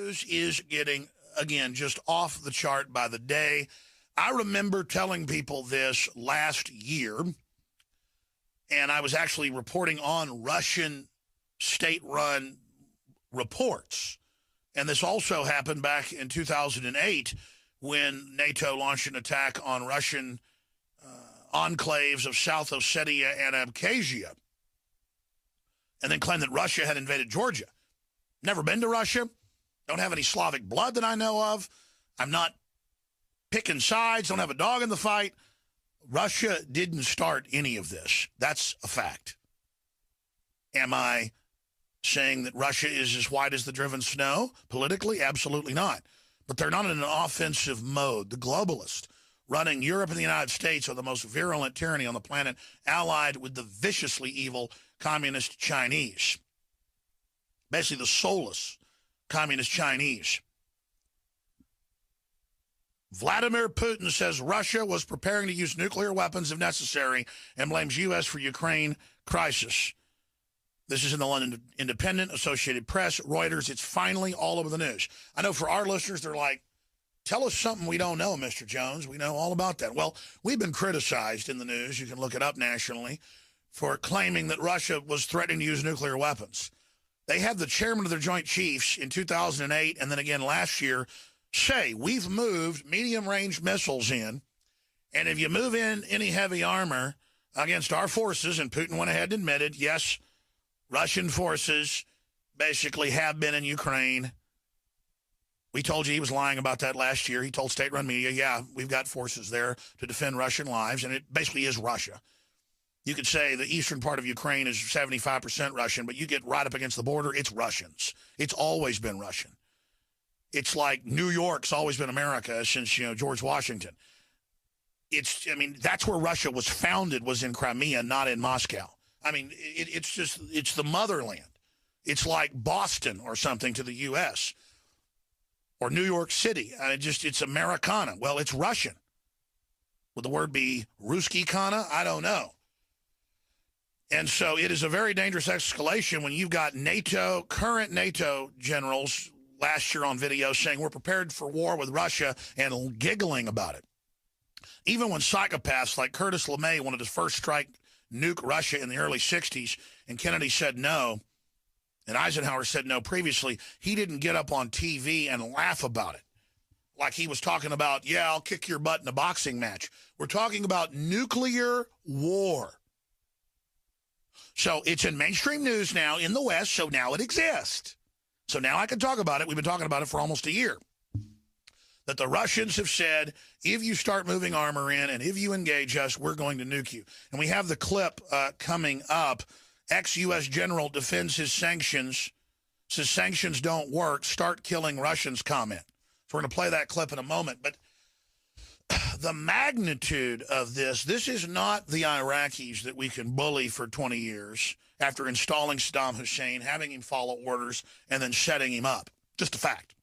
news is getting, again, just off the chart by the day. I remember telling people this last year, and I was actually reporting on Russian state-run reports. And this also happened back in 2008 when NATO launched an attack on Russian enclaves of South Ossetia and Abkhazia, and then claimed that Russia had invaded Georgia. Never been to Russia. Don't have any Slavic blood that I know of. I'm not picking sides. Don't have a dog in the fight. Russia didn't start any of this. That's a fact. Am I saying that Russia is as white as the driven snow? Politically, absolutely not. But they're not in an offensive mode. The globalists running Europe and the United States are the most virulent tyranny on the planet, allied with the viciously evil communist Chinese. Basically, the soulless communist Chinese. Vladimir Putin says Russia was preparing to use nuclear weapons if necessary and blames U.S. for Ukraine crisis. This is in the London Independent, Associated Press, Reuters. It's finally all over the news. I know for our listeners, they're like, tell us something we don't know, Mr. Jones. We know all about that. Well, we've been criticized in the news, you can look it up nationally, for claiming that Russia was threatening to use nuclear weapons. They had the chairman of their Joint Chiefs in 2008 and then again last year say, we've moved medium-range missiles in, and if you move in any heavy armor against our forces, and Putin went ahead and admitted, yes, Russian forces basically have been in Ukraine. We told you he was lying about that last year. He told state-run media, yeah, we've got forces there to defend Russian lives, and it basically is Russia. You could say the eastern part of Ukraine is 75% Russian, but you get right up against the border, it's Russians. It's always been Russian. It's like New York's always been America since, George Washington. That's where Russia was founded, was in Crimea, not in Moscow. It's the motherland. It's like Boston or something to the U.S. or New York City. It's Americana. Well, it's Russian. Would the word be Ruski-kana? I don't know. And so it is a very dangerous escalation when you've got current NATO generals last year on video saying we're prepared for war with Russia and giggling about it. Even when psychopaths like Curtis LeMay wanted to first strike nuke Russia in the early 60s, and Kennedy said no, and Eisenhower said no previously, he didn't get up on TV and laugh about it. Like he was talking about, yeah, I'll kick your butt in a boxing match. We're talking about nuclear war. So it's in mainstream news now in the West, so now it exists. So now I can talk about it. We've been talking about it for almost a year. That the Russians have said, if you start moving armor in and if you engage us, we're going to nuke you. And we have the clip coming up. Ex-U.S. general defends his sanctions, says sanctions don't work, start killing Russians comment. So we're going to play that clip in a moment. But the magnitude of this is not the Iraqis that we can bully for 20 years after installing Saddam Hussein, having him follow orders, and then setting him up. Just a fact.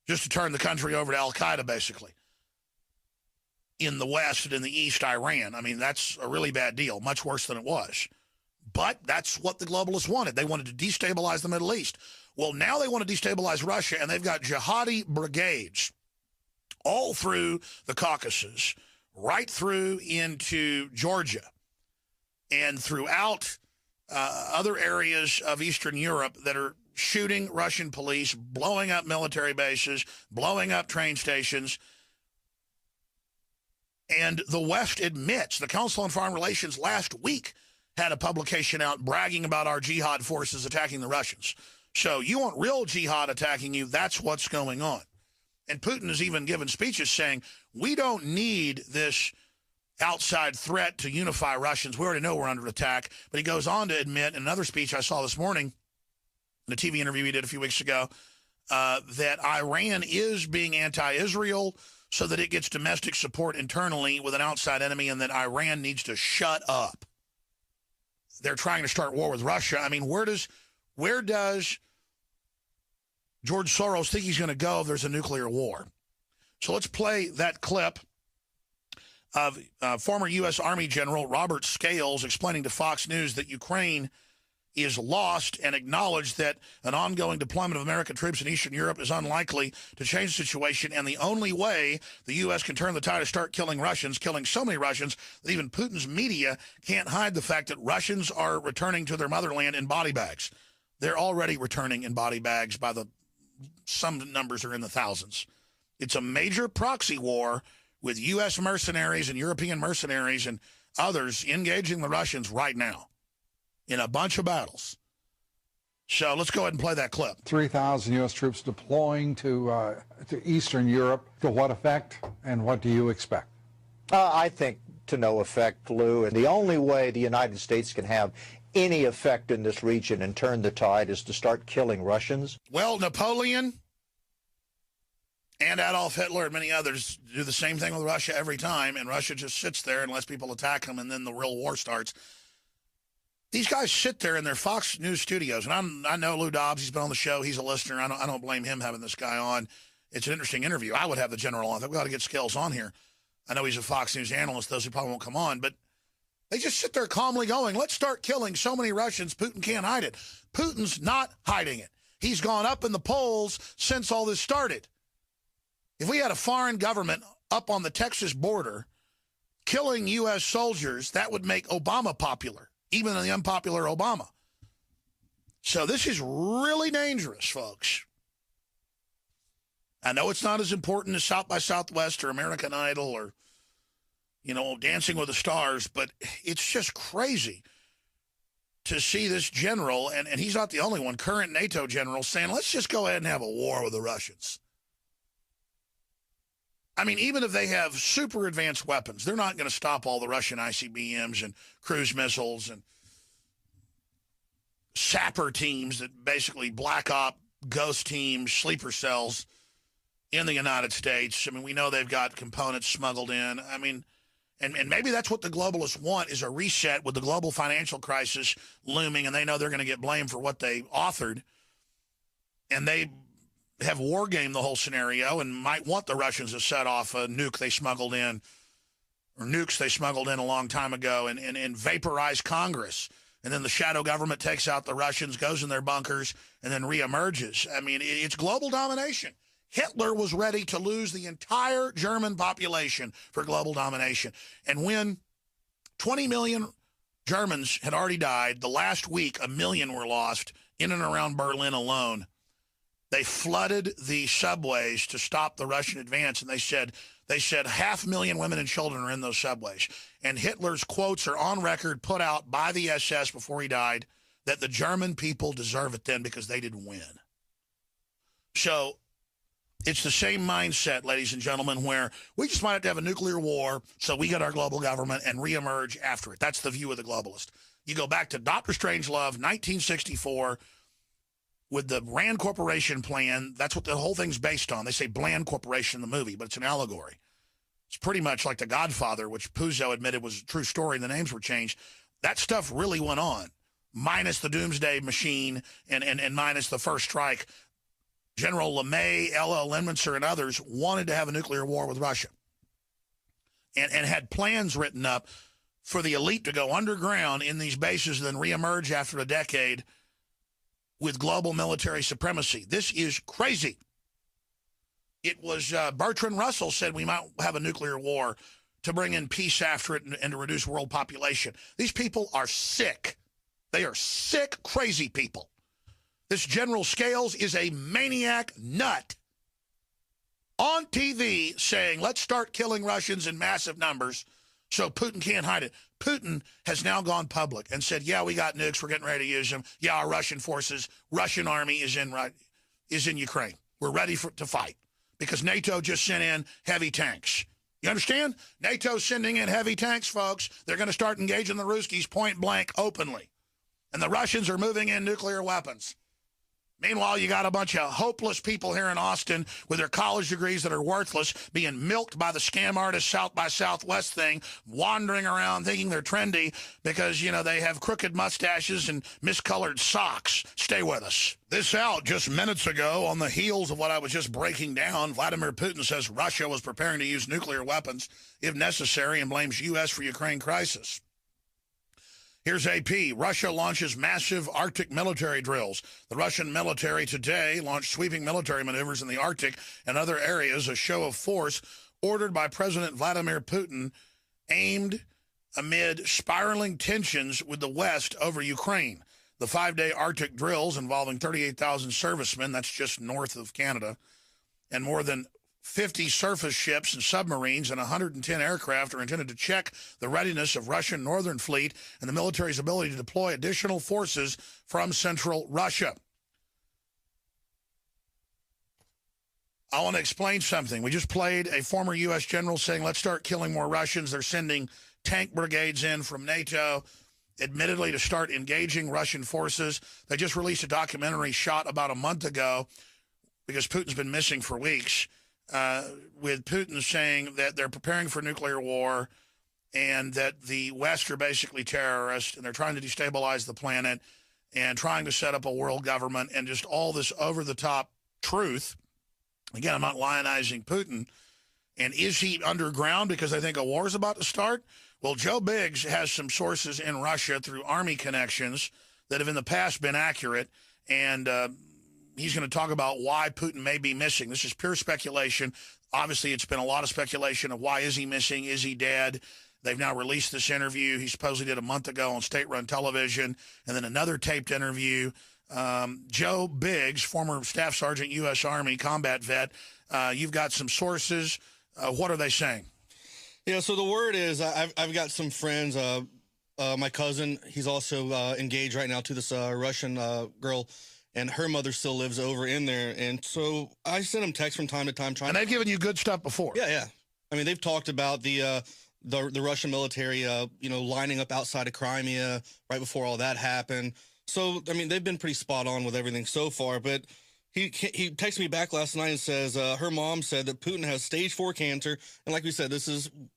Just to turn the country over to al-Qaeda, basically. In the West and in the East, Iran. That's a really bad deal, much worse than it was. But that's what the globalists wanted. They wanted to destabilize the Middle East. Well, now they want to destabilize Russia, and they've got jihadi brigades all through the Caucasus, right through into Georgia, and throughout other areas of Eastern Europe that are shooting Russian police, blowing up military bases, blowing up train stations. And the West admits, the Council on Foreign Relations last week had a publication out bragging about our jihad forces attacking the Russians. So you want real jihad attacking you, that's what's going on. And Putin has even given speeches saying, we don't need this outside threat to unify Russians. We already know we're under attack. But he goes on to admit in another speech I saw this morning, in a TV interview he did a few weeks ago, that Iran is being anti-Israel so that it gets domestic support internally with an outside enemy, and that Iran needs to shut up. They're trying to start war with Russia. Where does George Soros think he's going to go if there's a nuclear war? So let's play that clip of former U.S. Army General Robert Scales explaining to Fox News that Ukraine is lost and acknowledge that an ongoing deployment of American troops in Eastern Europe is unlikely to change the situation. And the only way the U.S. can turn the tide is start killing Russians, killing so many Russians that even Putin's media can't hide the fact that Russians are returning to their motherland in body bags. They're already returning in body bags some numbers are in the thousands. It's a major proxy war with U.S. mercenaries and European mercenaries and others engaging the Russians right now in a bunch of battles. So let's go ahead and play that clip. 3,000 U.S. troops deploying to Eastern Europe. To what effect, and what do you expect? I think to no effect, Lou. And the only way the United States can have any effect in this region and turn the tide is to start killing Russians. Well, Napoleon and Adolf Hitler and many others do the same thing with Russia every time, and Russia just sits there and lets people attack them, and then the real war starts. These guys sit there in their Fox News studios, and I know Lou Dobbs. He's been on the show. He's a listener. I don't blame him having this guy on. It's an interesting interview. I would have the general on. I've got to get Scales on here. I know he's a Fox News analyst. Those who probably won't come on, but they just sit there calmly going, let's start killing so many Russians. Putin can't hide it. Putin's not hiding it. He's gone up in the polls since all this started. If we had a foreign government up on the Texas border killing U.S. soldiers, that would make Obama popular, even the unpopular Obama. So this is really dangerous, folks. I know it's not as important as South by Southwest or American Idol or, Dancing with the Stars, but it's just crazy to see this general, and he's not the only one, current NATO general, saying, let's just go ahead and have a war with the Russians. I mean, even if they have super advanced weapons, they're not going to stop all the Russian ICBMs and cruise missiles and sapper teams that basically black op, ghost teams, sleeper cells in the United States. I mean, we know they've got components smuggled in. I mean, and maybe that's what the globalists want, is a reset with the global financial crisis looming, and they know they're going to get blamed for what they authored. And they have war gamed the whole scenario and might want the Russians to set off a nuke they smuggled in, or nukes they smuggled in a long time ago, and vaporize Congress. And then the shadow government takes out the Russians, goes in their bunkers, and then reemerges. I mean, it's global domination. Hitler was ready to lose the entire German population for global domination. And when 20 million Germans had already died, the last week, 1 million were lost in and around Berlin alone. They flooded the subways to stop the Russian advance, and they said 500,000 women and children are in those subways. And Hitler's quotes are on record, put out by the SS before he died, that the German people deserve it then because they didn't win. So it's the same mindset, ladies and gentlemen, where we just might have to have a nuclear war so we get our global government and reemerge after it. That's the view of the globalist. You go back to Dr. Strangelove, 1964, with the Rand Corporation plan. That's what the whole thing's based on. They say Bland Corporation in the movie, but it's an allegory. It's pretty much like The Godfather, which Puzo admitted was a true story, and the names were changed. That stuff really went on, minus the Doomsday Machine and minus the First Strike. General LeMay, L.L. Linminster, and others wanted to have a nuclear war with Russia and had plans written up for the elite to go underground in these bases and then reemerge after a decade with global military supremacy. This is crazy. It was Bertrand Russell said we might have a nuclear war to bring in peace after it and to reduce world population. These people are sick. They are sick, crazy people. This General Scales is a maniac nut on TV saying, let's start killing Russians in massive numbers so Putin can't hide it. Putin has now gone public and said, yeah, we got nukes. We're getting ready to use them. Yeah, our Russian forces, Russian army is in Ukraine. We're ready to fight because NATO just sent in heavy tanks. You understand? NATO's sending in heavy tanks, folks. They're going to start engaging the Ruskies point blank openly. And the Russians are moving in nuclear weapons. Meanwhile, you got a bunch of hopeless people here in Austin with their college degrees that are worthless, being milked by the scam artist South by Southwest thing, wandering around thinking they're trendy because, they have crooked mustaches and miscolored socks. Stay with us. This out just minutes ago on the heels of what I was just breaking down. Vladimir Putin says Russia was preparing to use nuclear weapons if necessary and blames U.S. for Ukraine crisis. Here's AP. Russia launches massive Arctic military drills. The Russian military today launched sweeping military maneuvers in the Arctic and other areas, a show of force ordered by President Vladimir Putin, aimed amid spiraling tensions with the West over Ukraine. The 5-day Arctic drills involving 38,000 servicemen, that's just north of Canada, and more than 50 surface ships and submarines and 110 aircraft are intended to check the readiness of Russian Northern Fleet and the military's ability to deploy additional forces from central Russia. I want to explain something. We just played a former U.S. general saying, let's start killing more Russians. They're sending tank brigades in from NATO, admittedly to start engaging Russian forces. They just released a documentary shot about a month ago because Putin's been missing for weeks, with Putin saying that they're preparing for nuclear war and that the West are basically terrorists and they're trying to destabilize the planet and trying to set up a world government and just all this over-the-top truth. Again, I'm not lionizing Putin. And is he underground because they think a war is about to start? Well, Joe Biggs has some sources in Russia through Army connections that have in the past been accurate, and he's going to talk about why Putin may be missing. This is pure speculation. Obviously, it's been a lot of speculation of why is he missing, is he dead? They've now released this interview he supposedly did a month ago on state-run television, and then another taped interview. Joe Biggs, former Staff Sergeant, U.S. Army, combat vet, you've got some sources. What are they saying? Yeah, so the word is I've got some friends. My cousin, he's also engaged right now to this Russian girl, and her mother still lives over in there. And so I send him texts from time to time. And they've given you good stuff before. Yeah. I mean, they've talked about the Russian military, lining up outside of Crimea right before all that happened. So, I mean, they've been pretty spot on with everything so far. But he texted me back last night and says her mom said that Putin has stage 4 cancer. And like we said,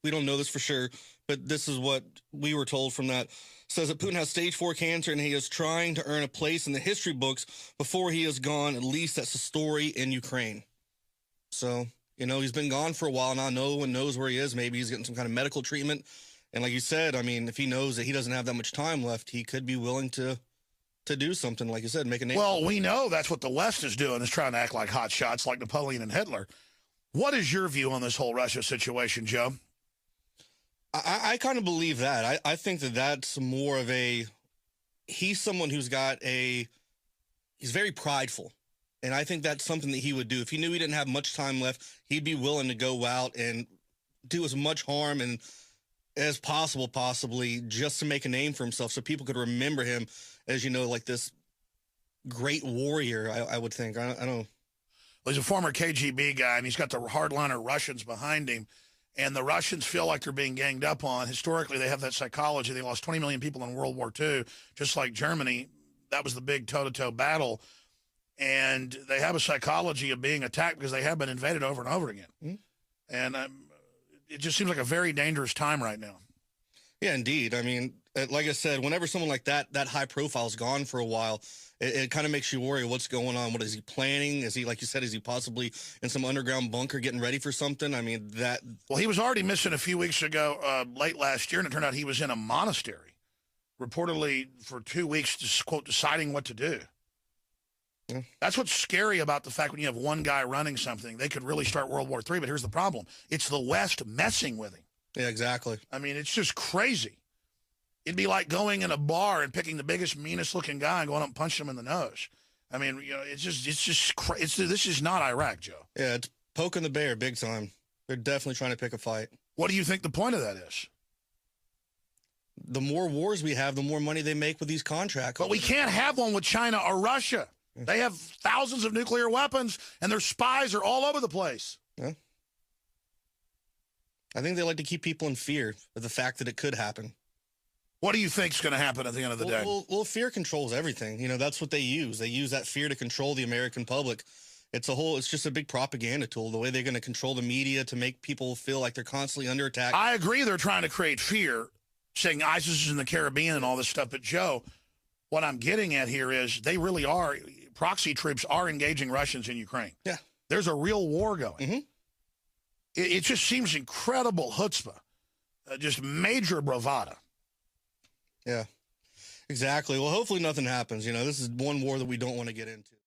we don't know this for sure, but this is what we were told from that. Says that Putin has stage 4 cancer and he is trying to earn a place in the history books before he is gone. At least that's the story in Ukraine. So, he's been gone for a while now. No one knows where he is. Maybe he's getting some kind of medical treatment. And like you said, I mean, if he knows that he doesn't have that much time left, he could be willing to do something, like you said, make a name. Well, we know that's what the West is doing, is trying to act like hot shots like Napoleon and Hitler. What is your view on this whole Russia situation, Joe? I kind of believe that. I think that that's more of he's someone who's he's very prideful. And I think that's something that he would do. If he knew he didn't have much time left, he'd be willing to go out and do as much harm and as possibly just to make a name for himself so people could remember him as, like this great warrior, I would think. I don't know. Well, he's a former KGB guy, and he's got the hardliner Russians behind him. And the Russians feel like they're being ganged up on. Historically, they have that psychology. They lost 20 million people in World War II, just like Germany. That was the big toe-to-toe battle. And they have a psychology of being attacked because they have been invaded over and over again. Mm-hmm. And it just seems like a very dangerous time right now. Yeah, indeed. I mean, like I said, whenever someone like that high profile is gone for a while, it kind of makes you worry what's going on. What is he planning? Is he, like you said, is he possibly in some underground bunker getting ready for something? I mean, that. Well, he was already missing a few weeks ago, late last year, and it turned out he was in a monastery, reportedly for 2 weeks, just, quote, deciding what to do. Yeah. That's what's scary about the fact when you have one guy running something, they could really start World War III. But here's the problem. It's the West messing with him. Yeah, exactly. I mean, it's just crazy. It'd be like going in a bar and picking the biggest, meanest looking guy and going up and punching him in the nose. I mean, this is not Iraq, Joe. Yeah, it's poking the bear big time. They're definitely trying to pick a fight. What do you think the point of that is? The more wars we have, the more money they make with these contracts. But we can't have one with China or Russia. They have thousands of nuclear weapons, and their spies are all over the place. Yeah. I think they like to keep people in fear of the fact that it could happen. What do you think is going to happen at the end of the day? Well, fear controls everything. That's what they use. They use that fear to control the American public. It's just a big propaganda tool, the way they're going to control the media to make people feel like they're constantly under attack. I agree they're trying to create fear, saying ISIS is in the Caribbean and all this stuff. But, Joe, what I'm getting at here is they really are, proxy troops are engaging Russians in Ukraine. Yeah. There's a real war going. Mm-hmm. It just seems incredible chutzpah, just major bravado. Yeah. Exactly. Well, hopefully nothing happens. You know, this is one war that we don't want to get into.